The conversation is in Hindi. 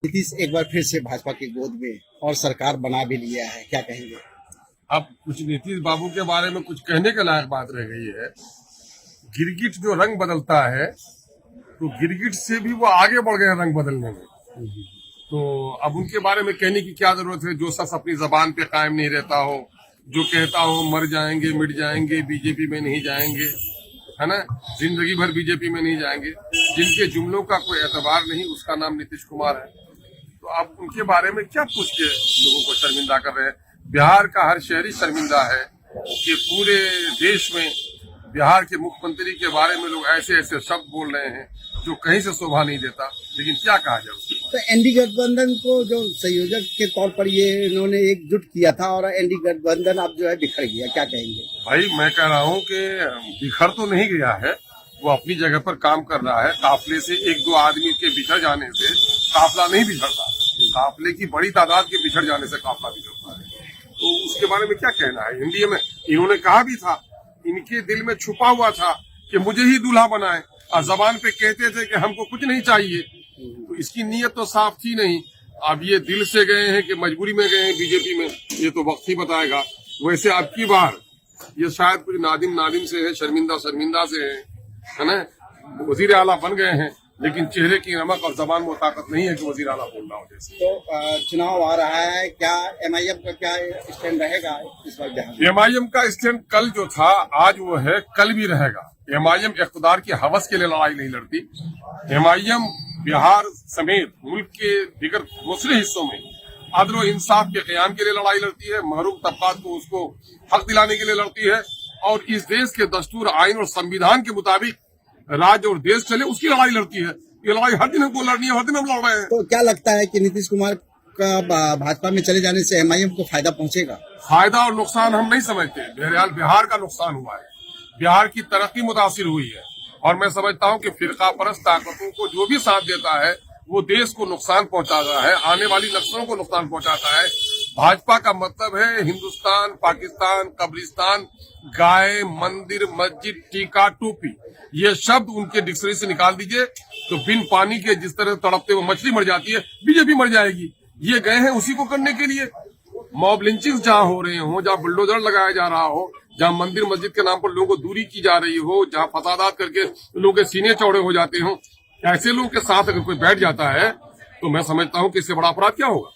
नीतीश एक बार फिर से भाजपा की गोद में और सरकार बना भी लिया है, क्या कहेंगे? अब कुछ नीतीश बाबू के बारे में कुछ कहने के लायक बात रह गई है। गिरगिट जो रंग बदलता है तो गिरगिट से भी वो आगे बढ़ गए रंग बदलने में। तो अब उनके बारे में कहने की क्या जरूरत है? जो शख्स अपनी जबान पे कायम नहीं रहता हो, जो कहता हो मर जाएंगे मिट जाएंगे बीजेपी में नहीं जाएंगे, है ना, जिंदगी भर बीजेपी में नहीं जाएंगे, जिनके जुमलों का कोई एतबार नहीं, उसका नाम नीतीश कुमार है। तो आप उनके बारे में क्या पूछ के लोगों को शर्मिंदा कर रहे हैं? बिहार का हर शहरी शर्मिंदा है कि पूरे देश में बिहार के मुख्यमंत्री के बारे में लोग ऐसे ऐसे शब्द बोल रहे हैं जो कहीं से शोभा नहीं देता। लेकिन क्या कहा जाए उसके बाद? तो एनडी गठबंधन को जो संयोजक के तौर पर ये इन्होंने एकजुट किया था और एनडी गठबंधन अब जो है बिखर गया, क्या कहेंगे? भाई मैं कह रहा हूँ कि बिखर तो नहीं गया है, वो अपनी जगह पर काम कर रहा है। काफिले से एक दो आदमी के बिछड़ जाने से काफिला नहीं बिछड़ता, काफिले की बड़ी तादाद के बिछड़ जाने से काफिला बिछड़ता है। तो उसके बारे में क्या कहना है? हिंदी में इन्होंने कहा भी था, इनके दिल में छुपा हुआ था कि मुझे ही दूल्हा बनाए, और जबान पे कहते थे कि हमको कुछ नहीं चाहिए। तो इसकी नीयत तो साफ थी नहीं। अब ये दिल से गए हैं कि मजबूरी में गए हैं बीजेपी में, ये तो वक्त ही बताएगा। वैसे अब की बार ये शायद कुछ नादिम से है, शर्मिंदा से है ना। वजीर आला बन गए हैं, लेकिन चेहरे की नमक और जबान में ताकत नहीं है कि वजीर आला बोलना हो जैसे। तो चुनाव आ रहा है, क्या एमआईएम का क्या स्टैंड रहेगा इस बार बिहार में? एमआईएम का स्टैंड कल जो था आज वो है, कल भी रहेगा। एमआईएम इख्तिदार की हवस के लिए लड़ाई नहीं लड़ती। एमआईएम बिहार समेत मुल्क के दीगर दूसरे हिस्सों में अदल और इंसाफ के कयाम के लिए लड़ाई लड़ती है, महरूम तबकात को उसको हक दिलाने के लिए लड़ती है, और इस देश के दस्तूर, आइन और संविधान के मुताबिक राज्य और देश चले उसकी लड़ाई लड़ती है। ये लड़ाई हर दिन हमको लड़नी है, हर दिन हम लड़ रहे हैं। तो क्या लगता है कि नीतीश कुमार का भाजपा में चले जाने से एमआईएम को फायदा पहुंचेगा? फायदा और नुकसान हम नहीं समझते। बहरहाल बिहार का नुकसान हुआ है, बिहार की तरक्की मुतासिर हुई है, और मैं समझता हूं कि फिरका परस्त ताकतों को जो भी साथ देता है वो देश को नुकसान पहुंचाता है, आने वाली नस्लों को नुकसान पहुंचाता है। भाजपा का मतलब है हिंदुस्तान, पाकिस्तान, कब्रिस्तान, गाय, मंदिर, मस्जिद, टीका, टोपी। ये शब्द उनके डिक्शनरी से निकाल दीजिए तो बिन पानी के जिस तरह तड़पते वो मछली मर जाती है, बीजेपी मर जाएगी। ये गए हैं उसी को करने के लिए। मॉब लिंचिंग जहां हो रहे हो, जहां बुलडोजर लगाया जा रहा हो, जहां मंदिर मस्जिद के नाम पर लोगों को दूरी की जा रही हो, जहां फसादात करके लोगों के सीने चौड़े हो जाते हो, ऐसे लोगों के साथ अगर कोई बैठ जाता है तो मैं समझता हूं कि इससे बड़ा अपराध क्या होगा।